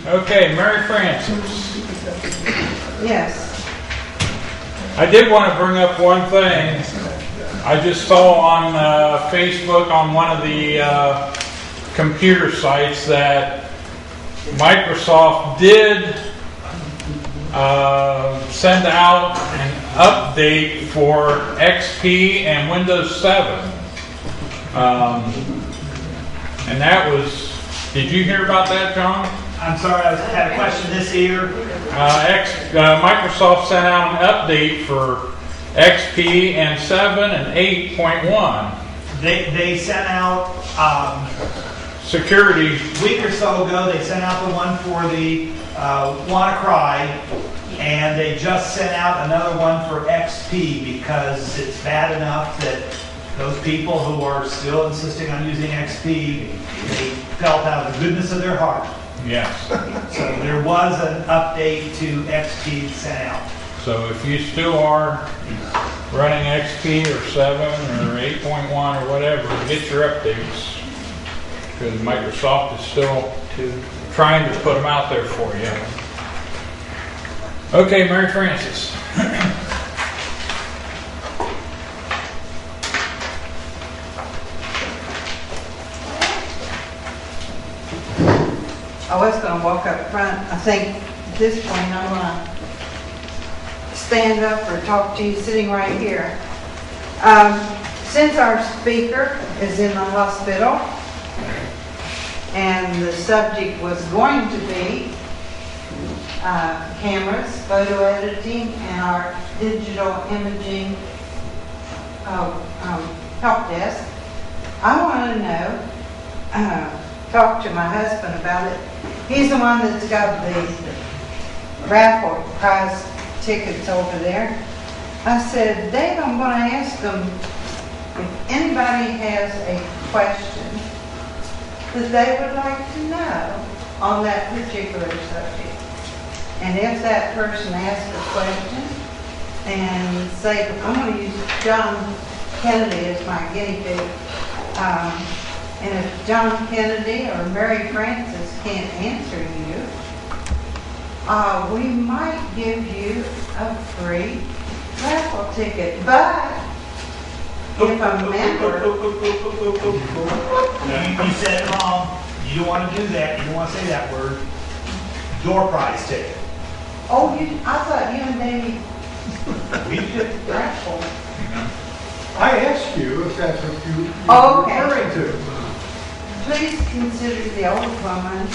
Okay, Mary Frances. Yes. I did want to bring up one thing. I just saw on Facebook on one of the computer sites that Microsoft did send out an update for XP and Windows 7. And that was, did you hear about that, John? I'm sorry, I had a question this year. Microsoft sent out an update for XP and 7 and 8.1. They sent out, Security. a week or so ago, they sent out the one for the WannaCry, and they just sent out another one for XP because it's bad enough that those people who are still insisting on using XP, they felt out of the goodness of their heart. Yes. So there was an update to XP sent out. So if you still are running XP or 7 or 8.1 or whatever, get your updates. Because Microsoft is still trying to put them out there for you. Okay, Mary Frances. I was going to walk up front. I think at this point I'm going to stand up or talk to you sitting right here. Since our speaker is in the hospital and the subject was going to be cameras, photo editing, and our digital imaging help desk, I want to know, talk to my husband about it. He's the one that's got the raffle prize tickets over there. I said, Dave, I'm going to ask them if anybody has a question that they would like to know on that particular subject. And if that person asks a question, and say, I'm going to use John Kennedy as my guinea pig. And if John Kennedy or Mary Frances can't answer you, we might give you a free raffle ticket. But if a member... You said it wrong. You don't want to do that. You don't want to say that word. Door prize ticket. Oh, I thought you and Davey We did. raffle. I asked you if that's what you Oh, were okay. referring to. Please consider the old woman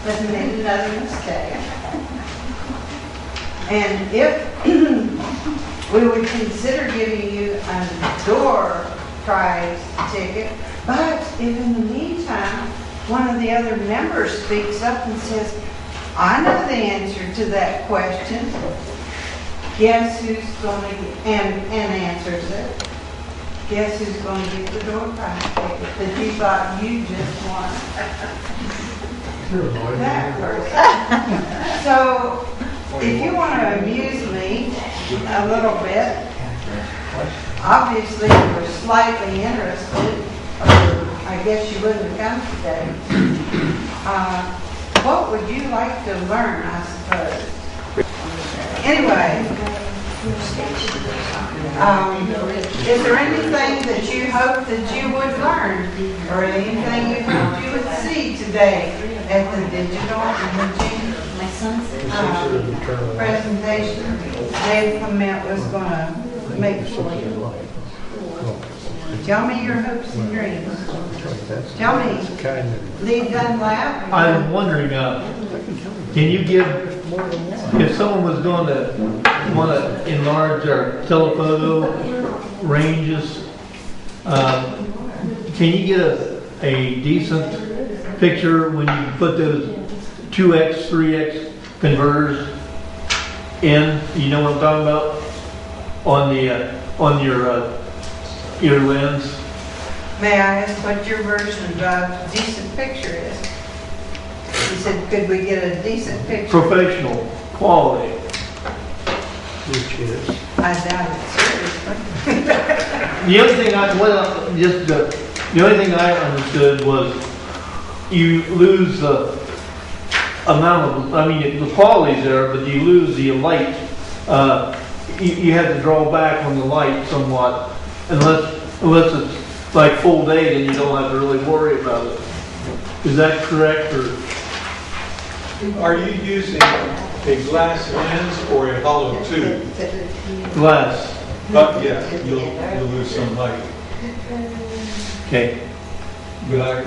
has made another mistake. And if we would consider giving you a door prize ticket, but if in the meantime, one of the other members speaks up and says, I know the answer to that question, guess who's going to get, and answers it. Guess who's going to get the door prize ticket that you thought you just won? That person. So, if you want to amuse me a little bit, obviously you were slightly interested, or I guess you wouldn't have come today. What would you like to learn, I suppose? Anyway. Is there anything that you hope that you would learn, or anything you hoped you would see today at the digital imaging presentation Dave Clement was going to make for you? Tell me your hopes and dreams. Tell me, Lee Dunlap. I'm wondering, can you give, if someone was going to want to enlarge our telephoto ranges, can you get a decent picture when you put those 2x, 3x converters in? You know what I'm talking about? On your lens. May I ask what your version of a decent picture is? He said, could we get a decent picture? Professional quality. Which is? I doubt it, seriously. The only thing the only thing I understood was you lose the amount of, I mean, the quality's there, but you lose the light. You have to draw back on the light somewhat, unless it's like full day, then you don't have to really worry about it. Is that correct, or? Are you using a glass lens or a hollow tube? Glass. But yeah, you'll lose some light. Okay. But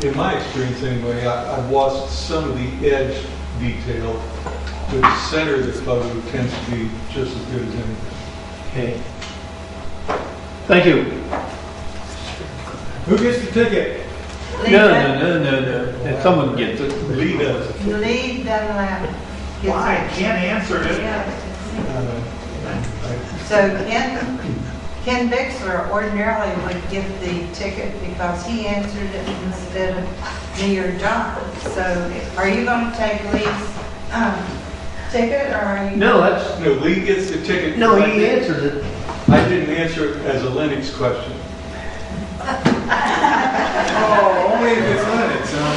in my experience anyway, I've lost some of the edge detail. The center of the photo tends to be just as good as anything. Okay. Thank you. Who gets the ticket? No. If someone gets it. Lee does. Lee Dunlap. gets Why? it. Can't answer it. Yeah. So Ken Bixler ordinarily would give the ticket because he answered it instead of me or John. So are you going to take Lee's ticket, or are you? No, that's, No, Lee gets the ticket. no, he answered it. I didn't answer it as a Lennox question. Oh, only if it's Lennox, huh?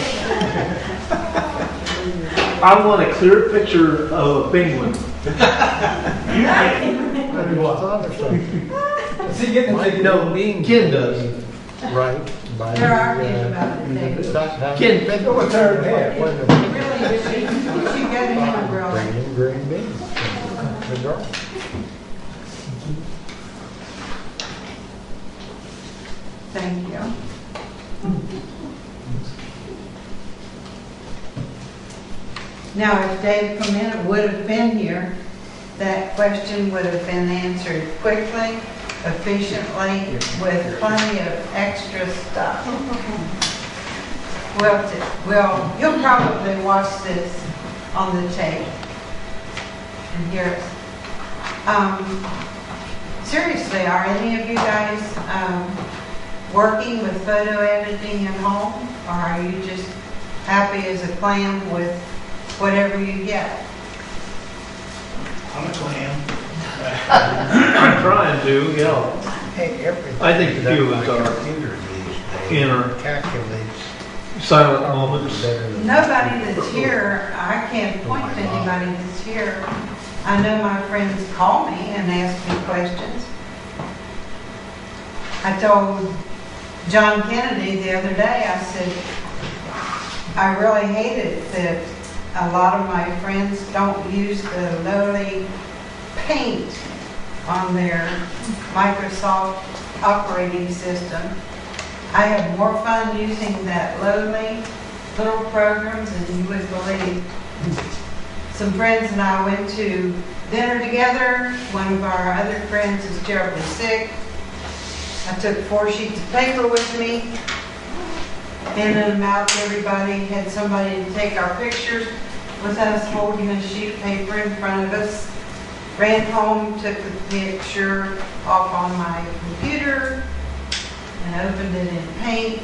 I want a clear picture of a penguin. You can. Is he getting the ticket? No, Ken does. Right. by They're the, arguing about the ticket. Ken, Go with her and half. Really, you should get him in a row. Bring in green beans. Good girl. Thank you. Now, if Dave Clement would have been here, that question would have been answered quickly, efficiently, with plenty of extra stuff. Well, you'll probably watch this on the tape and hear it. Seriously, are any of you guys working with photo editing at home, or are you just happy as a clam with whatever you get? I'm a clam. I'm trying to, yeah. Hey, everything. I think a few of us are Computer these days in our calculates silent moments. better than. Nobody that's here, I can't point to anybody that's here. I know my friends call me and ask me questions. I told John Kennedy the other day, I said, I really hate it that a lot of my friends don't use the lowly Paint on their Microsoft operating system. I have more fun using that lowly little programs than you would believe. Some friends and I went to dinner together. One of our other friends is terribly sick. I took 4 sheets of paper with me, handed them out to everybody, had somebody to take our pictures with us holding a sheet of paper in front of us. Ran home, took the picture off on my computer, and opened it in Paint,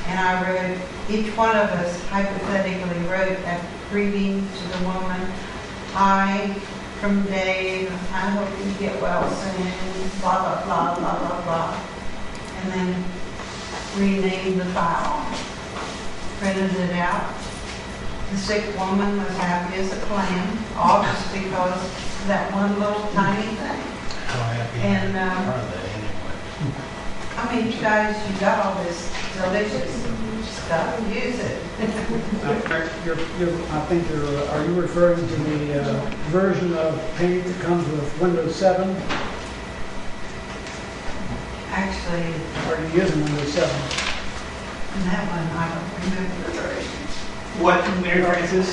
and I wrote, each one of us hypothetically wrote a greeting to the woman. Hi, from Dave, I hope you get well soon, blah, blah, blah, blah, blah, blah. And then renamed the file, printed it out. The sick woman was happy as a clam, all just because of that one little tiny thing. How happy And, are they anyway? I mean, you guys, you got all this delicious stuff, use it. I think are you referring to the version of Paint that comes with Windows 7? Actually, Or are you using Windows 7? in that one, I don't remember the version. What, Mary Frances?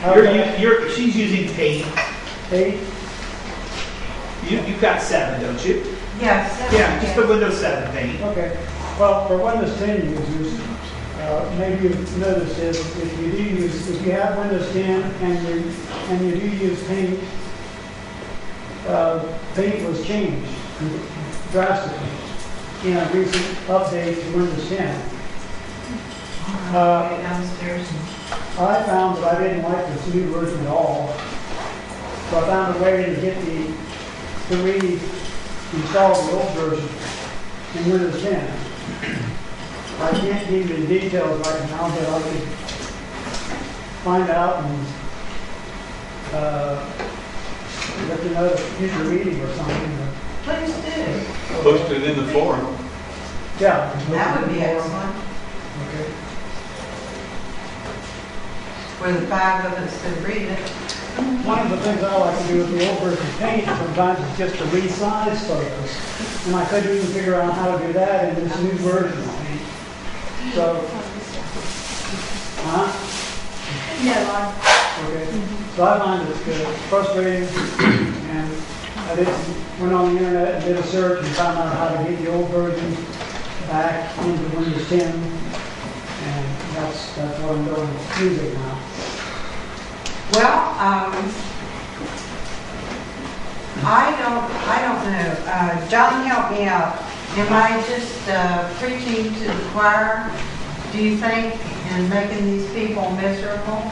Okay. She's using Paint. 8? You've got 7, don't you? Yes. Yeah, just put Windows 7 Paint. Okay. Well, for Windows 10 users, maybe you've noticed this, if you have Windows 10 and you do use Paint, Paint was changed drastically in a recent update to Windows 10. Way downstairs. I found that I didn't like this new version at all. So I found a way to reinstall the old version in Windows 10. I can't give you the details right now, but I could find out and, let you know the future meeting or something. Please do. Post it in the forum. Yeah. That would be excellent. Okay. For the five of us to read it. One of the things I like to do with the old version paint sometimes is just to resize photos. And I couldn't even figure out how to do that in this new version of paint. So, okay. So I find it's good. It's frustrating, and I went on the internet and did a search and found out how to get the old version back into Windows 10. And that's what I'm doing with music now. Well, I don't know. John, help me out. Am I just preaching to the choir, do you think, and making these people miserable?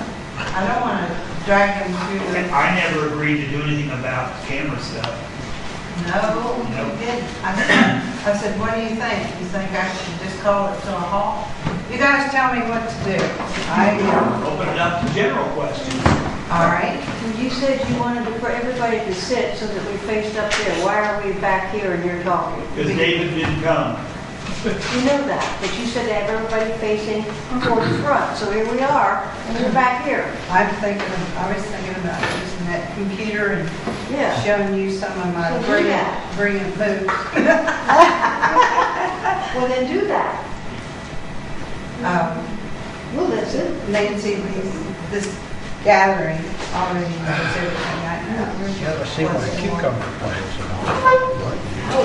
I don't want to drag them through the... I never agreed to do anything about camera stuff. No, you didn't. I said, what do you think? You think I should just call it to a halt? You guys tell me what to do. Open it up to general questions. All right. You said you wanted for everybody to sit so that we faced up there. Why are we back here and you're talking? Because David didn't come. You know that, but you said to have everybody facing toward the front. So here we are, and we're back here. I was thinking about using that computer and Yeah. showing you some of my So do brilliant moves. Well, then do that. Well, that's it. Nancy, this gathering already knows everything I know. Yeah, let's see what the cucumber plants are.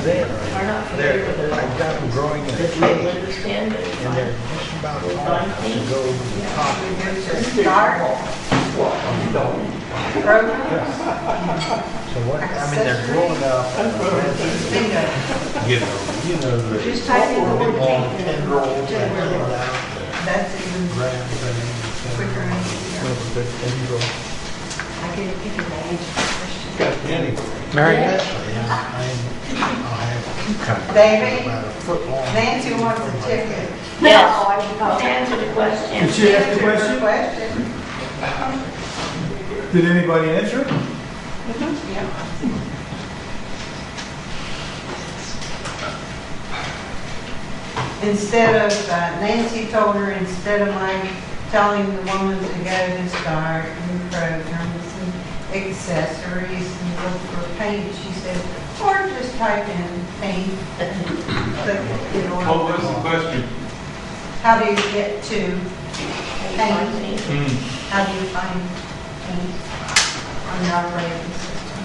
They've got them growing in a cage, and they're just about off to go top. Start. So what, I mean, they're growing up, Bingo. you know, the Just type in the word long paint. tendrils hanging out, That's even ground quicker and easier. the tendril. I can't give you the answer to the question. Anyway, Mary Ashley, I'll have cucumber. Davey, About a foot long. Nancy wants a ticket. Yes. Oh, I can answer the question. Did she ask the question? Question. Did anybody answer it? Instead of, Nancy told her, instead of like telling the woman to go to start new programs and accessories and look for paint, she said, or just type in paint. Click it on. What was the question? How do you get to paint? How do you find paint on the operating system?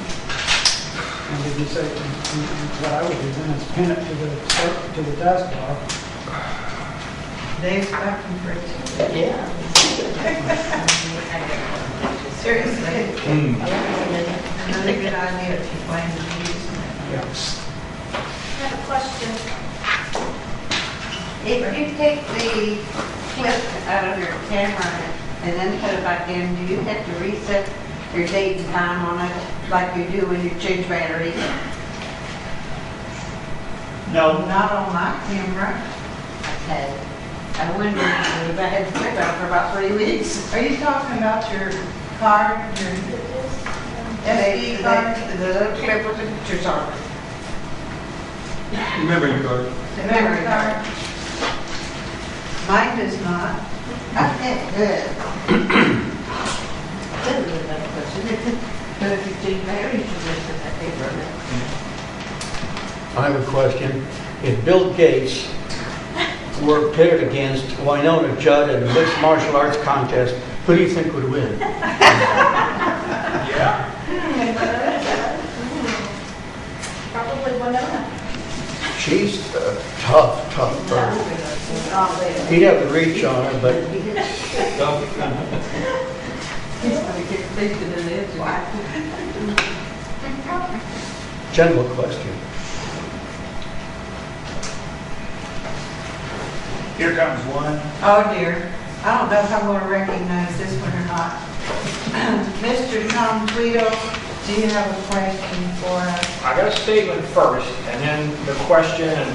And did you say, what I would do then is pin it to the taskbar. Dave's expecting for it too. Yeah. Seriously. Another good idea if you plan to use it. I have a question. If you take the clip out of your camera and then put it back in, do you have to reset your date and time on it like you do when you change batteries? No, Not on my camera. Okay. I wondered if I had to clip out for about 3 weeks. Are you talking about your card, your SD card? The little clip with the pictures on it? Remember your card. The memory card? Mine does not. Okay, good. But if you take batteries, you just put that paper in it. I have a question. If Bill Gates were pitted against Winona Judd in a mixed martial arts contest, who do you think would win? Probably Winona. She's a tough bird. He'd have the reach on her, but He's gonna get thinking in his life. general question. here comes one. Oh dear, I don't know if I'm gonna recognize this one or not. Mr. Tom Tweedle, do you have a question for us? I got a statement first, and then the question, and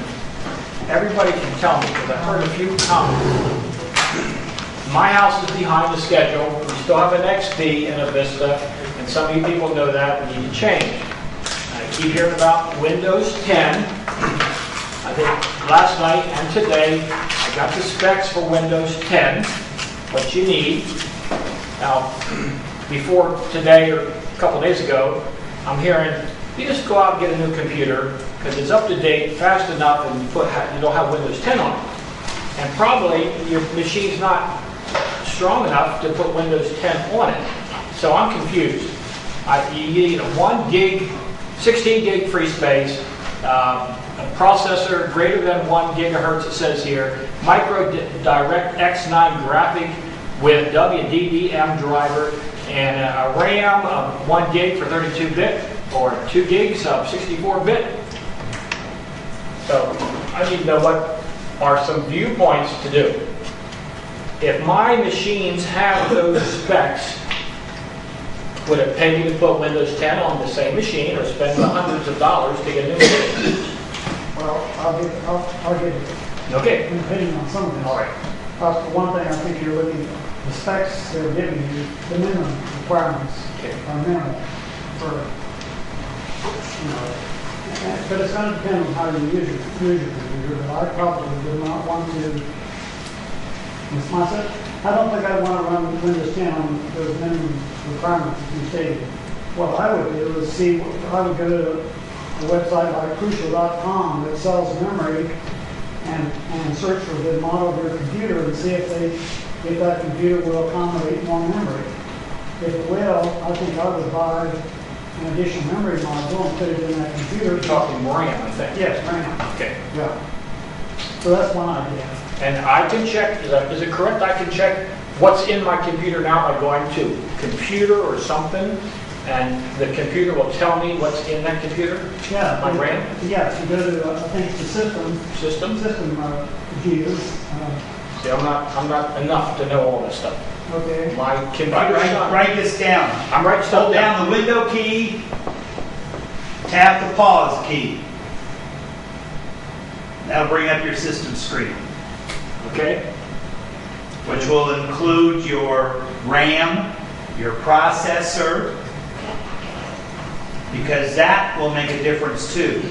everybody can tell me, because I've heard a few comments. my house is behind the schedule. We still have an XP and a Vista, and some of you people know that we need to change. I keep hearing about Windows 10. I think last night and today, I got the specs for Windows 10, what you need. Now, before today or a couple days ago, I'm hearing, you just go out and get a new computer because it's up to date, fast enough, and you don't have Windows 10 on it. And probably your machine's not strong enough to put Windows 10 on it. So I'm confused. You need a 1 gig, 16 gig free space, a processor greater than 1 gigahertz, it says here, micro DirectX 9 graphic with WDDM driver, and a RAM of 1 gig for 32-bit or 2 gigs of 64-bit. So I need to know what are some viewpoints to do. If my machines have those specs, would it pay me to put Windows 10 on the same machine or spend the hundreds of dollars to get a new machine? Well, I'll get it. Okay. Depending on some of this. All right. For one thing, I think you're looking at the specs they're giving you, the minimum requirements are minimal for, but it's going to depend on how you use your computer, but I probably would not want to, it's myself, I don't think I'd want to run Windows 10 on those minimum requirements that you stated. What I would do is I would go to a website like Crucial.com that sells memory and search for the model of your computer and see if that computer will accommodate more memory. If it will, I think I would buy an additional memory module and put it in that computer. You're talking RAM, I think. Yes, RAM. Okay. Yeah. So that's one idea. And I can check, is it correct, I can check what's in my computer now by going to computer or something, and the computer will tell me what's in that computer? Yeah. My RAM? Yeah, if you go to, I think it's the system views. See, I'm not enough to know all this stuff. Okay. My computer. Write this down. I'm writing stuff Hold down the window key, tap the pause key. That'll bring up your system screen. Okay. Which will include your RAM, your processor, because that will make a difference too.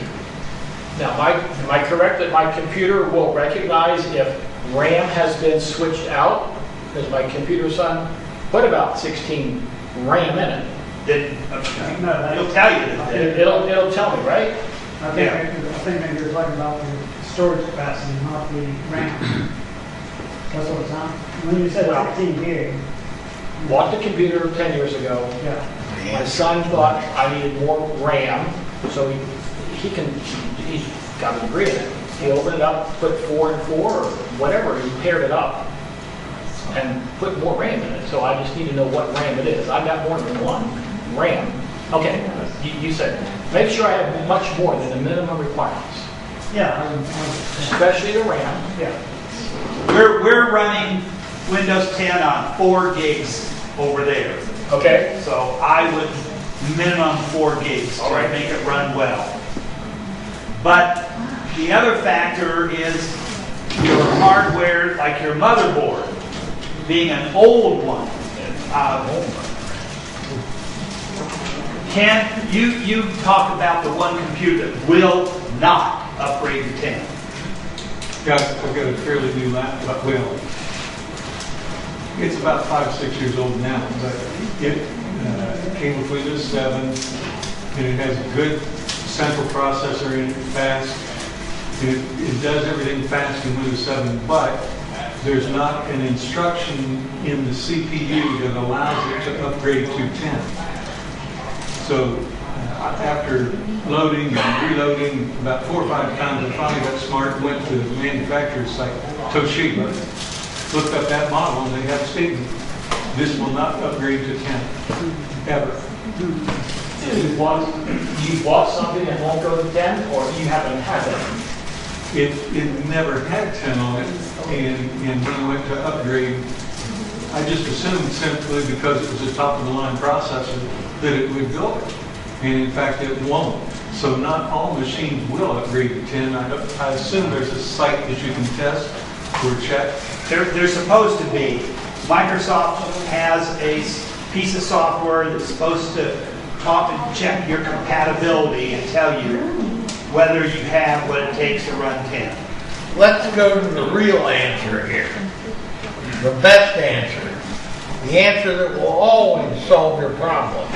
Now, am I correct that my computer will recognize if RAM has been switched out? Because my computer's on, what about 16 RAM in it? It'll tell you that. It'll tell me, right? I think maybe you're talking about the storage capacity, not the RAM. That's what it's on. When you said 16 gig. Bought the computer 10 years ago. Yeah. My son thought I needed more RAM, so he's got a degree in it. He opened it up, put 4 and 4 or whatever, he paired it up and put more RAM in it. So I just need to know what RAM it is. I got more than one RAM. Okay, you said, make sure I have much more than the minimum requirements. Yeah. Especially the RAM. Yeah. We're running Windows 10 on 4 gigs over there. Okay. So I would minimum 4 gigs to make it run well. But the other factor is your hardware, like your motherboard, being an old one. Ken, you talk about the one computer that will not upgrade to 10. Yeah, I've got a fairly new laptop. Well, it's about 5 or 6 years old now, but it came with Windows 7, and it has a good central processor in it, fast. It does everything fast in Windows 7, but there's not an instruction in the CPU that allows it to upgrade to 10. So after loading and reloading about 4 or 5 times, I finally got smart and went to the manufacturer's site, Toshiba, looked up that model, and they have a statement, this will not upgrade to 10, ever. You bought something that won't go to 10, or you haven't had it? It never had 10 on it, and when I went to upgrade, I just assumed simply because it was a top-of-the-line processor that it would go. And in fact, it won't. So not all machines will upgrade to 10. I assume there's a site that you can test or check. They're supposed to be. Microsoft has a piece of software that's supposed to talk and check your compatibility and tell you whether you have what it takes to run 10. Let's go to the real answer here. The best answer. The answer that will always solve your problem.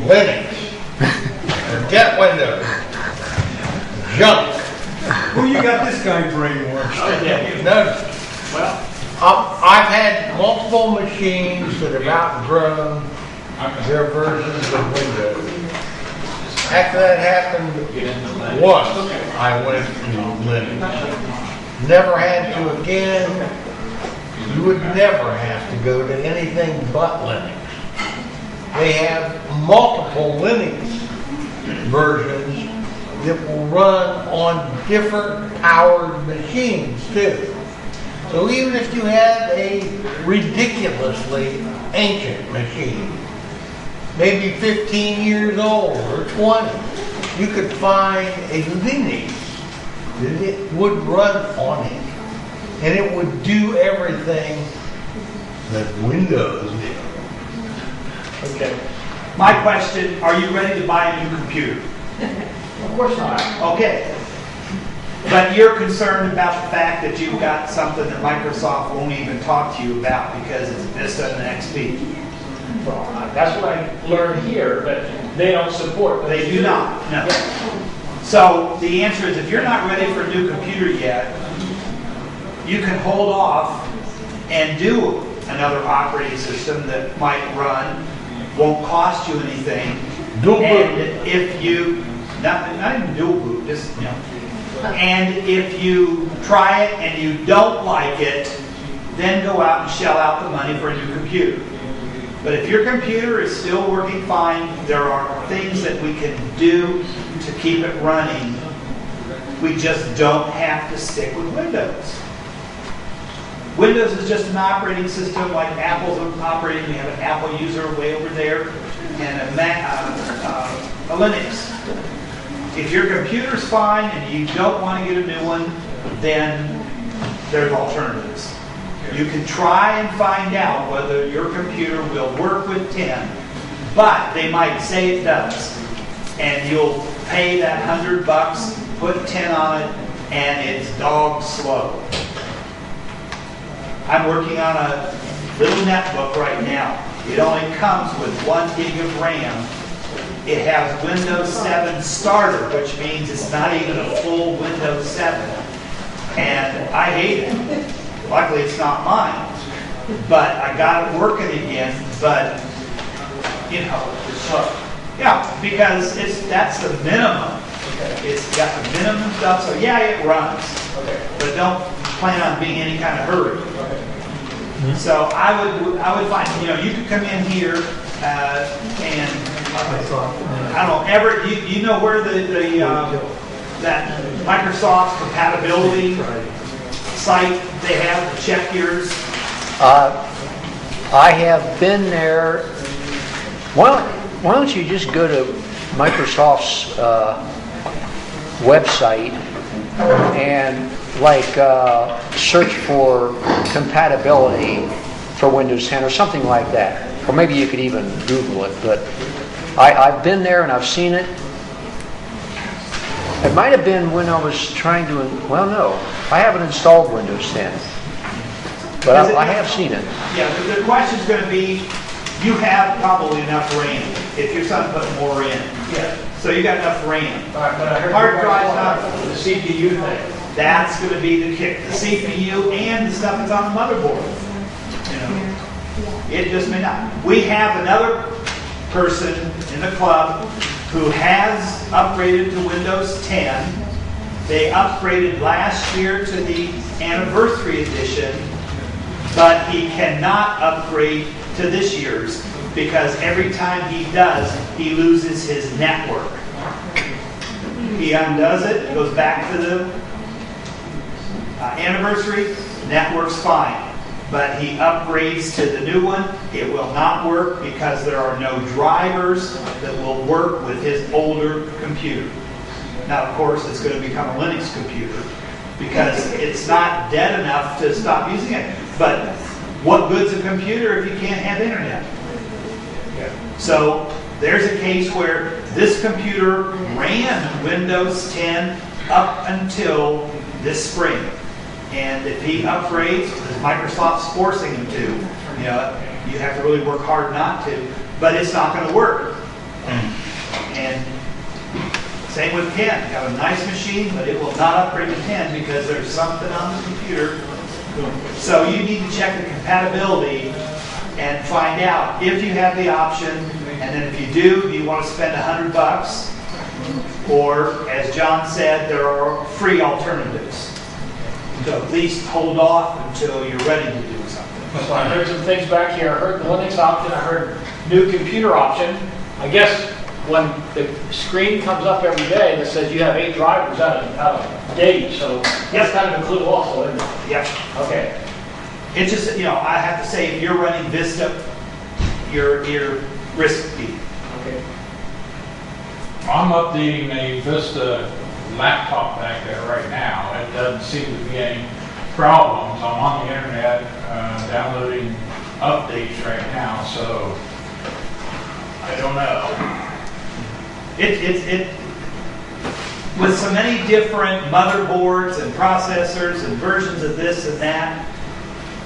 Linux. Forget Windows. Junk. Well, you got this guy brainwashed. No. Well, I've had multiple machines that have outgrown their versions of Windows. After that happened once, I went to Linux. Never had to again. You would never have to go to anything but Linux. They have multiple Linux versions that will run on different powered machines too. So even if you have a ridiculously ancient machine, maybe 15 years old or 20, you could find a Linux that it would run on it. And it would do everything that Windows did. okay. My question, are you ready to buy a new computer? Of course not. Okay. But you're concerned about the fact that you've got something that Microsoft won't even talk to you about because it's Vista and XP. Well, that's what I learned here, but they don't support. But They do not, no. So the answer is if you're not ready for a new computer yet, you can hold off and do another operating system that might run, won't cost you anything. Dual boot. And if you, not even dual boot, just, and if you try it and you don't like it, then go out and shell out the money for a new computer. But if your computer is still working fine, there are things that we can do to keep it running. We just don't have to stick with Windows. Windows is just an operating system like Apple's operating. We have an Apple user way over there and a Linux. If your computer's fine and you don't want to get a new one, then there's alternatives. You can try and find out whether your computer will work with 10, but they might say it does. And you'll pay that $100, put 10 on it, and it's dog slow. I'm working on a little netbook right now. It only comes with 1 gig of RAM. It has Windows 7 Starter, which means it's not even a full Windows 7. And I hate it. Luckily, it's not mine. But I got it working again. But, yeah, because that's the minimum. It's got the minimum stuff, so yeah, it runs. But don't plan on being any kind of hurry. So I would find, you could come in here and I don't know, Everett, you know where that Microsoft compatibility site they have to check yours? I have been there. Why don't you just go to Microsoft's website and search for compatibility for Windows 10 or something like that. Or maybe you could even Google it. But I've been there and I've seen it. It might have been when I was trying to, no, I haven't installed Windows 10. But I have seen it. Yeah, the question's going to be, you have probably enough RAM if your son put more in. Yeah. So you got enough RAM. But I heard Hard drive's not, the CPU thing. that's going to be the kick. The CPU and the stuff that's on the motherboard. It just may not. We have another person in the club who has upgraded to Windows 10. They upgraded last year to the anniversary edition, but he cannot upgrade to this year's because every time he does, he loses his network. He undoes it, goes back to the anniversary, network's fine. But he upgrades to the new one, it will not work because there are no drivers that will work with his older computer. Now, of course, it's going to become a Linux computer because it's not dead enough to stop using it. But what good's a computer if you can't have internet? So there's a case where this computer ran Windows 10 up until this spring. And if he upgrades, as Microsoft's forcing him to, you have to really work hard not to, but it's not going to work. And same with 10. Got a nice machine, but it will not upgrade to 10 because there's something on the computer. So you need to check the compatibility and find out if you have the option, and then if you do you want to spend $100? Or, as John said, there are free alternatives. So at least hold off until you're ready to do something. So I heard some things back here. I heard the Linux option. I heard new computer option. I guess when the screen comes up every day that says you have 8 drivers out of date, so that's kind of included also, isn't it? Yep. Okay. It's just, I have to say, if you're running Vista, you're risky. Okay. I'm updating a Vista laptop back there right now. It doesn't seem to be any problems. I'm on the internet downloading updates right now, so I don't know. With so many different motherboards and processors and versions of this and that,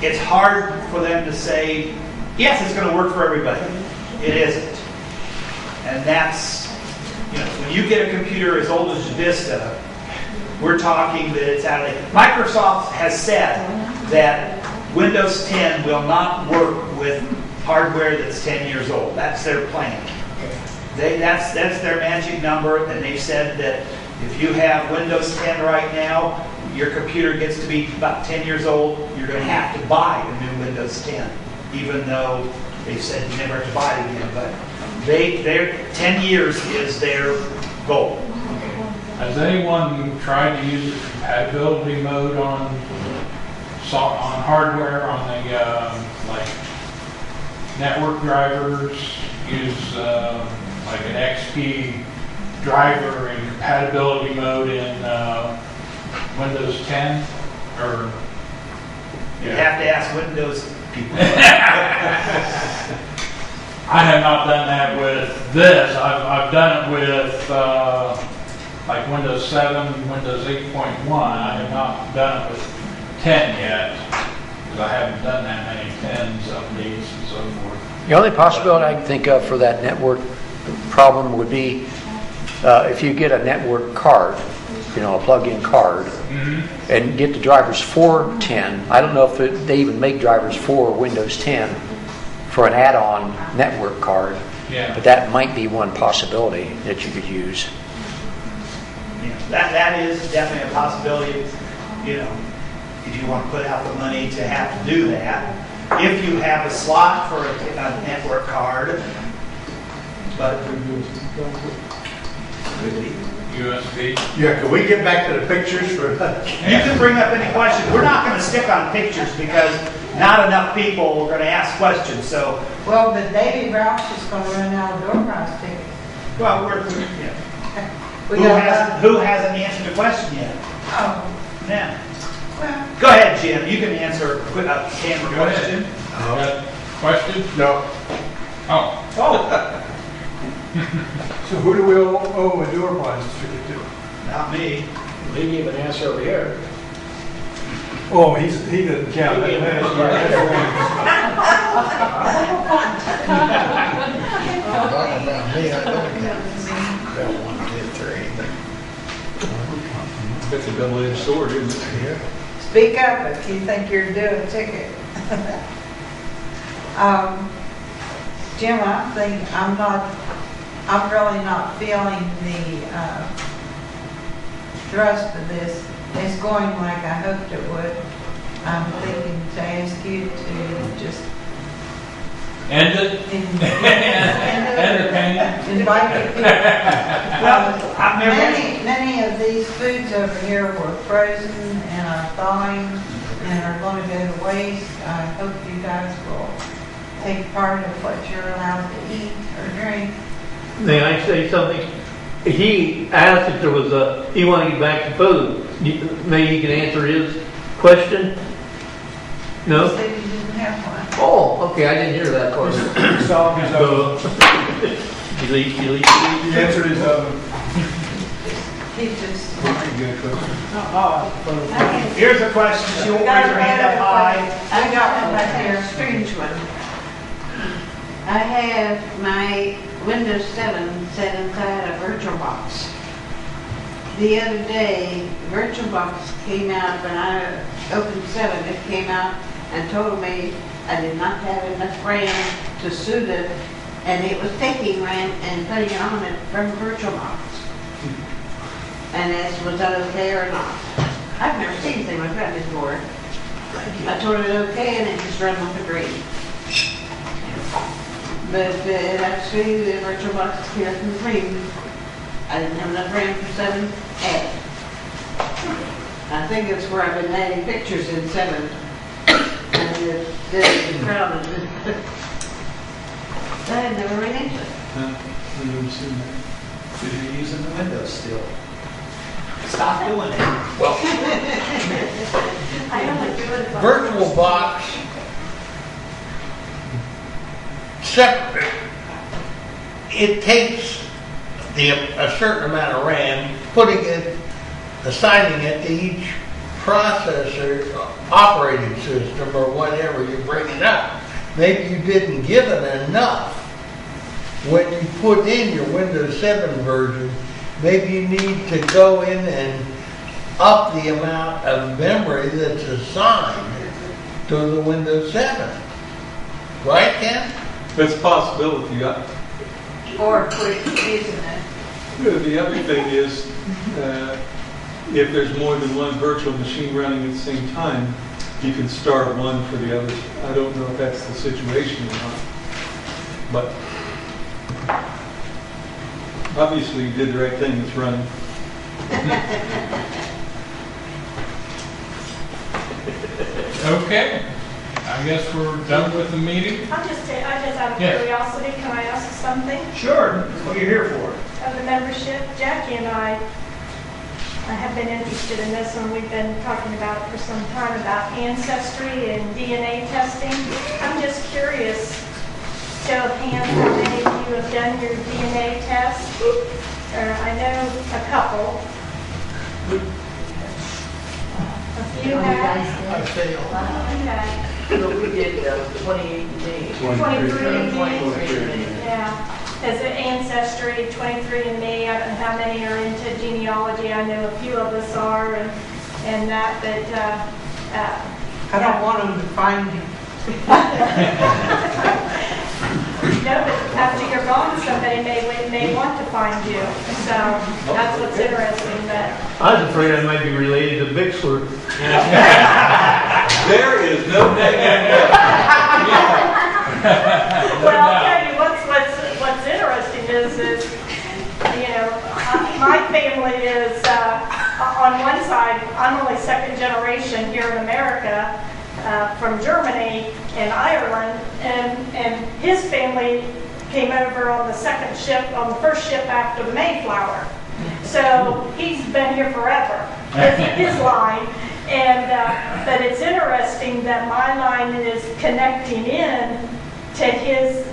it's hard for them to say, yes, it's going to work for everybody. It isn't. And that's, when you get a computer as old as Vista, we're talking that it's out of date. Microsoft has said that Windows 10 will not work with hardware that's 10 years old. That's their plan. That's their magic number, and they've said that if you have Windows 10 right now, your computer gets to be about 10 years old, you're going to have to buy a new Windows 10, even though they said you never have to buy it again. But their 10 years is their goal. Has anyone tried to use the compatibility mode on hardware, on the like network drivers? Use like an XP driver in compatibility mode in Windows 10, or You have to ask Windows people. I have not done that with this. I've done it with like Windows 7, Windows 8.1. I have not done it with 10 yet, because I haven't done that many 10s, updates, and so forth. The only possibility I can think of for that network problem would be if you get a network card, a plug-in card, and get the drivers for 10. I don't know if they even make drivers for Windows 10 for an add-on network card, but that might be one possibility that you could use. That is definitely a possibility, if you want to put out the money to have to do that. If you have a slot for a network card, but USB. Yeah, can we get back to the pictures for you can bring up any questions. We're not going to stick on pictures because not enough people are going to ask questions. So, well, but Davy Roush is going to run out of door prize tickets. well, who hasn't answered the question yet? Oh, Yeah. well, Go ahead, Jim. You can answer a camera Go question. ahead. Got questions? No. Oh. So who do we owe a door prize ticket to? Not me. We gave an answer over here. Oh, he doesn't count. He gave an answer. About me, I don't count. About 1, 2, 3. That's a double-edged sword, isn't it? Yeah. speak up if you think you're due a ticket. Jim, I'm really not feeling the thrust of this. It's going like I hoped it would. I'm thinking to ask you to just End it? End the painting? invite people. Well, I've never. Many of these foods over here were frozen and are thawing and are going to go to waste. I hope you guys will take part of what you're allowed to eat or drink. May I say something? He asked if there was he wanted to get back to food. Maybe he can answer his question. No? He said he didn't have one. Oh, okay, I didn't hear that part. So his Delete. the answer is He just. Here's a question, she won't raise her hand up high. I got one right here, strange one. I have my Windows 7 set inside a VirtualBox. The other day, VirtualBox came out when I opened 7. It came out and told me I did not have enough RAM to suit it, and it was taking RAM and putting it on it from VirtualBox. And asked, was that okay or not? I've never seen anything like that before. I told it okay, and it just ran off the green. But it actually, the VirtualBox came up and clean. I didn't have enough RAM for 7A. I think it's where I've been adding pictures in 7. And it's crowded. I had never ran into it. I've never seen that. Because you're using the Windows still. Stop doing it. I only do it if I'm- VirtualBox separate, it takes a certain amount of RAM, assigning it to each processor, operating system, or whatever you're bringing up. Maybe you didn't give it enough. When you put in your Windows 7 version, maybe you need to go in and up the amount of memory that's assigned to the Windows 7. Right, Ken? That's a possibility. Or quit using it. The other thing is, if there's more than one virtual machine running at the same time, you can start one for the others. I don't know if that's the situation or not. But obviously you did the right thing, it's running. Okay, I guess we're done with the meeting. I just out of Yes. curiosity, can I ask something? Sure, that's what you're here for. Of the membership, Jackie and I have been interested in this, and we've been talking about it for some time, about ancestry and DNA testing. I'm just curious, show of hands, how many of you have done your DNA test? I know a couple. A few have. I failed. Okay. We did 28 days. 23andMe. Yeah. As an ancestry, 23andMe, I don't know how many are into genealogy. I know a few of us are, and that, but I don't want them to find you. no, but after you're gone, somebody may want to find you. So that's what's interesting. That I was afraid I might be related to Bixler. There is no negative. well, I'll tell you what's interesting is you know, my family is on one side. I'm only second generation here in America. From Germany and Ireland, and his family came over on the first ship after the Mayflower. So he's been here forever, his line. And but it's interesting that my line is connecting in to his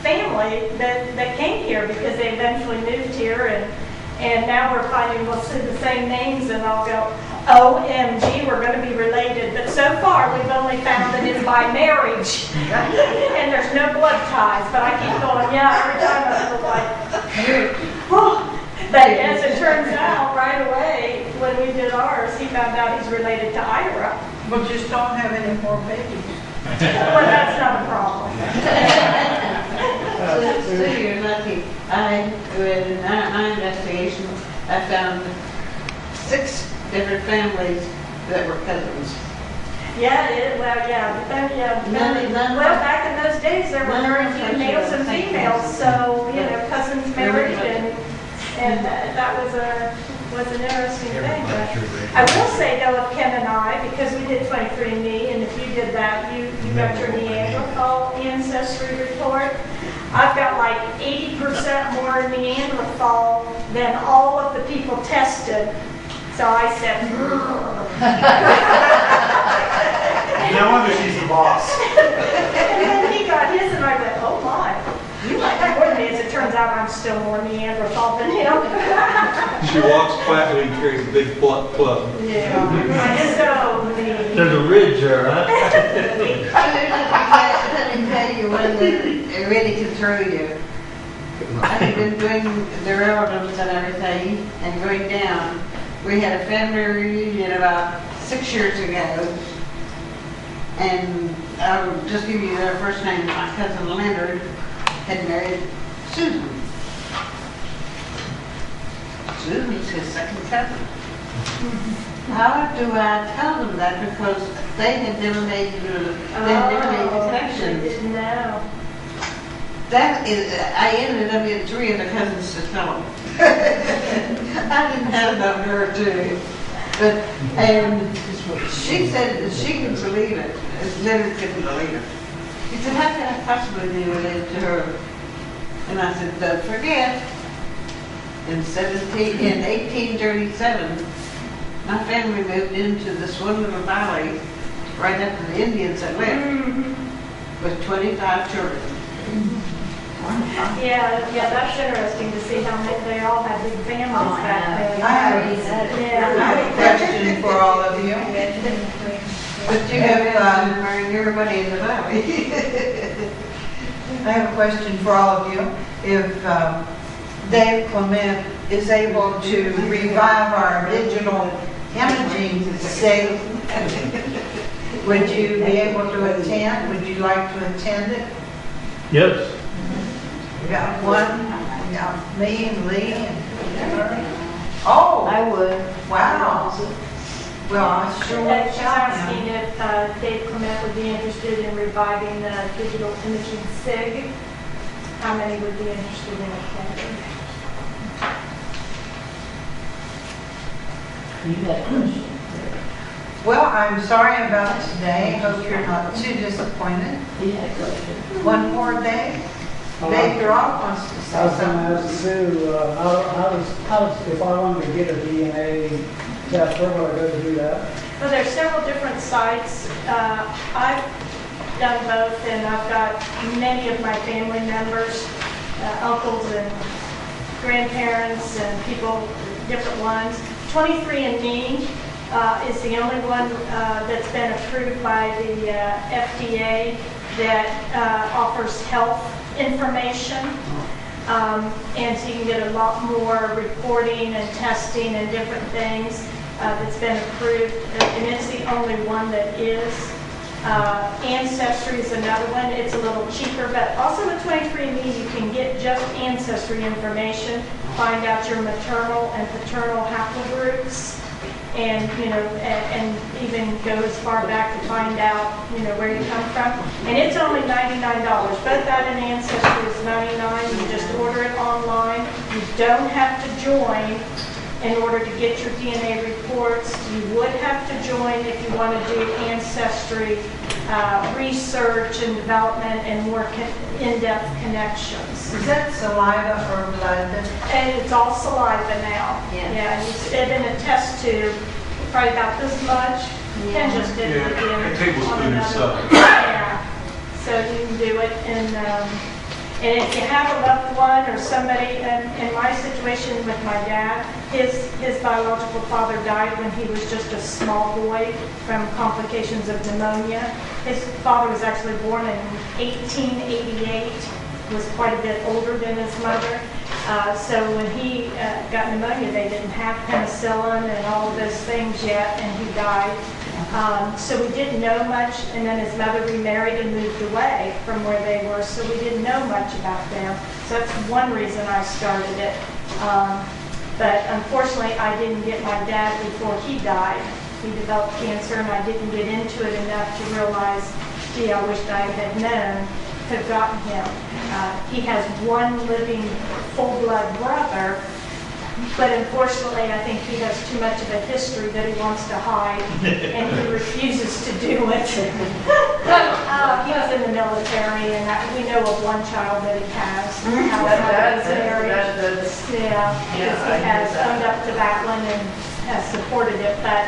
family that came here because they eventually moved here, and now we're finding we'll see the same names, and I'll go, OMG, we're going to be related. But so far, we've only found that it's by marriage. And there's no blood ties. But I keep going, yeah, every time I feel like, oh. But as it turns out, right away, when we did ours, he found out he's related to Ira. But just don't have any more babies. Well, that's not a problem. So you're lucky. In my investigation, I found 6 different families that were cousins. Back in those days, there were very few males and females, so, you know, cousins married, and that was an interesting thing. But I will say, though, of Ken and I, because we did 23andMe, and if you did that, you got your Neanderthal ancestry report. I've got like 80% more Neanderthal than all of the people tested. So I said, no wonder she's the boss. And then he got his, and I went, oh my, you like more than me. As it turns out, I'm still more Neanderthal than him. She walks quietly and carries a big club. Yeah. So mean. There's a ridge there, huh? Let me tell you one that really can throw you. I've been doing the relatives and everything and going down. We had a family reunion about 6 years ago. And I'll just give you their first name. My cousin Leonard had married Susan. Susan's his second cousin. How do I tell them that? Because they had never made the connections. Didn't know. That is, I ended up in 3 of the cousins to tell them. I didn't have enough nerve to. But, and she said that she couldn't believe it. Leonard couldn't believe it. He said, how can I possibly be related to her? And I said, don't forget, in 1837, my family moved into this one little valley right after the Indians had left with 25 children. Yeah, that's interesting to see how they all had big families back then. I have a question for all of you. But you have married everybody in the valley. I have a question for all of you. If Dave Clement is able to revive our original imaging state, would you be able to attend? Would you like to attend it? Yes. We got one, me and Lee and oh, I would. wow. Well, I sure would She's tell asking him. if Dave Clement would be interested in reviving the digital imaging SIG. How many would be interested in attending? You got a question? Well, I'm sorry about today. Hope you're not too disappointed. You had a question? One more day. Dave, you're off wants to I say was going to something. ask Sue, how does, if I wanted to get a DNA test, where would I go to do that? Well, there's several different sites. I've done both, and I've got many of my family members, uncles and grandparents and people, different ones. 23andMe is the only one that's been approved by the FDA that offers health information. And so you can get a lot more reporting and testing and different things that's been approved. And it's the only one that is. Ancestry is another one. It's a little cheaper, but also with 23andMe you can get just ancestry information, find out your maternal and paternal haplogroups, and and even go as far back to find out where you come from. And it's only $99. Both that and Ancestry is $99. You just order it online. You don't have to join in order to get your DNA reports. You would have to join if you want to do ancestry research and development and more in-depth connections. Is that saliva or blood? And it's all saliva now. Yeah, you spit in a test tube, probably about this much. Ken just did it again. A tablespoon on or another so. one. Yeah, so you can do it, and if you have a loved one or somebody, in my situation with my dad, his biological father died when he was just a small boy from complications of pneumonia. His father was actually born in 1888, was quite a bit older than his mother. So when he got pneumonia, they didn't have penicillin and all of those things yet, and he died. So we didn't know much, and then his mother remarried and moved away from where they were, so we didn't know much about them. So that's one reason I started it. But unfortunately, I didn't get my dad before he died. He developed cancer, and I didn't get into it enough to realize, gee, I wished I had known, could have gotten him. He has one living full-blood brother, but unfortunately, I think he has too much of a history that he wants to hide, and he refuses to do it. He was in the military, and we know of one child that he has. That's married. it. Yeah, because he has owned up to that one and has supported it. But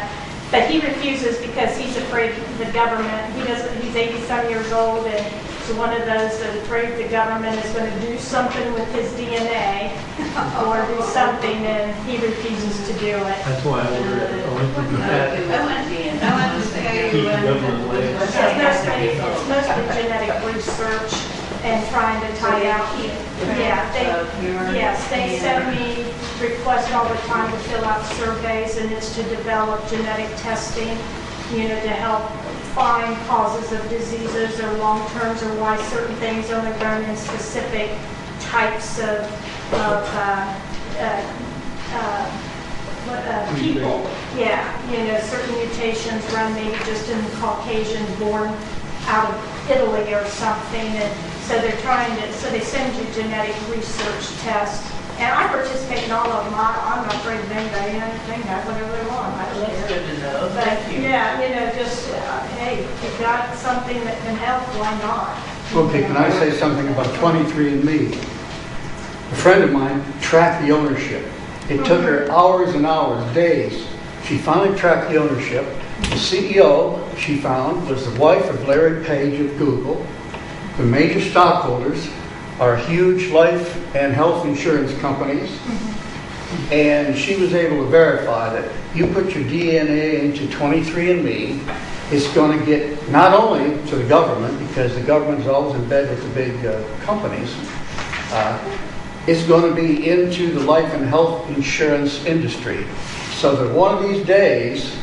But he refuses because he's afraid the government, he's 80-some years old, and so one of those that afraid the government is going to do something with his DNA or do something, and he refuses to do it. That's why I ordered it. Keep the government away. It's mostly genetic research and trying to tie out. They send me requests all the time to fill out surveys, and it's to develop genetic testing, to help find causes of diseases or long terms, or why certain things only run in specific types of people. Yeah, certain mutations run maybe just in Caucasians born out of Italy or something, and so they're trying to, so they send you genetic research tests. And I participate in all of them. I'm not afraid of anybody. Anything, whatever they want. I don't care. Good to know. But Thank you. yeah, just hey, if you've got something that can help, why not? Okay, can I say something about 23andMe? A friend of mine tracked the ownership. It took her hours and hours, days. She finally tracked the ownership. The CEO, she found, was the wife of Larry Page of Google. The major stockholders are huge life and health insurance companies. And she was able to verify that you put your DNA into 23andMe, it's going to get not only to the government, because the government's always in bed with the big companies, it's going to be into the life and health insurance industry. So that one of these days,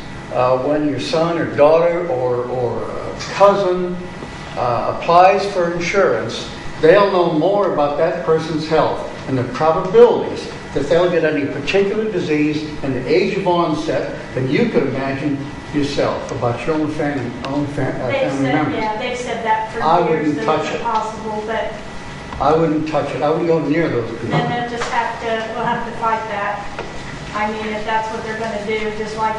when your son or daughter or cousin applies for insurance, they'll know more about that person's health and the probabilities that they'll get any particular disease and the age of onset than you could imagine yourself about your own family members. Yeah, they've said that for I years. wouldn't touch That it's it. impossible, but I wouldn't touch it. I wouldn't go near those people. then they'll just we'll have to fight that. I mean, if that's what they're going to do, just like,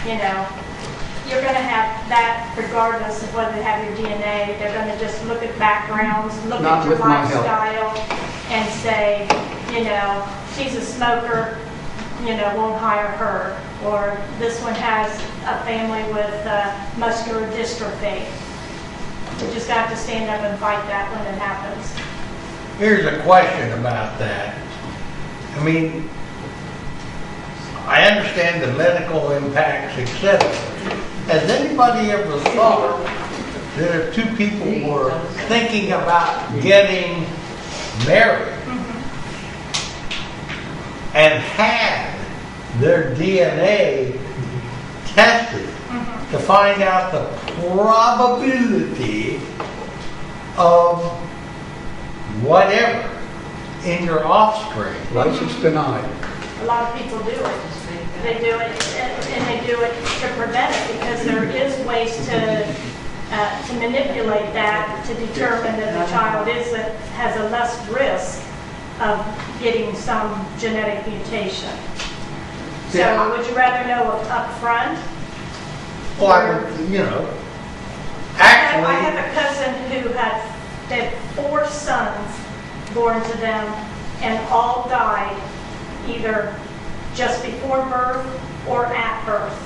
you're going to have that regardless of whether they have your DNA. They're going to just look at backgrounds, look Not at your with my help. lifestyle, and say, she's a smoker, won't hire her. Or this one has a family with muscular dystrophy. We just have to stand up and fight that when it happens. Here's a question about that. I mean, I understand the medical impacts, etc. Has anybody ever thought that if two people were thinking about getting married and had their DNA tested to find out the probability of whatever in your offspring? License denied. A lot of people do it. They do it, and they do it to prevent it, because there is ways to manipulate that to determine that the child has a less risk of getting some genetic mutation. So would you rather know up front? Well, I would, I have a cousin who had 4 sons born to them, and all died either just before birth or at birth.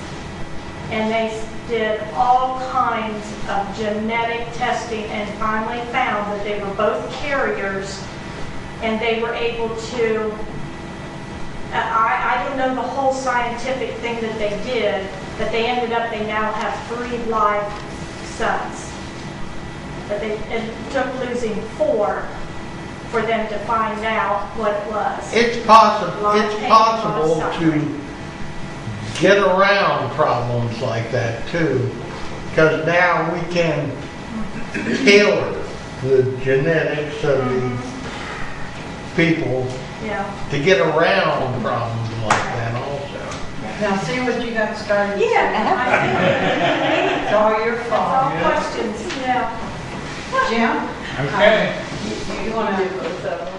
And they did all kinds of genetic testing and finally found that they were both carriers, and they were able to, I don't know the whole scientific thing that they did, but they now have 3 live sons. But it took losing 4 for them to find out what it was. It's possible to get around problems like that too, because now we can tailor the genetics of the people to get around problems like that also. Now see what you got started. Yeah, It's all your fault. It's all questions, Jim? Okay. You want to do both of them?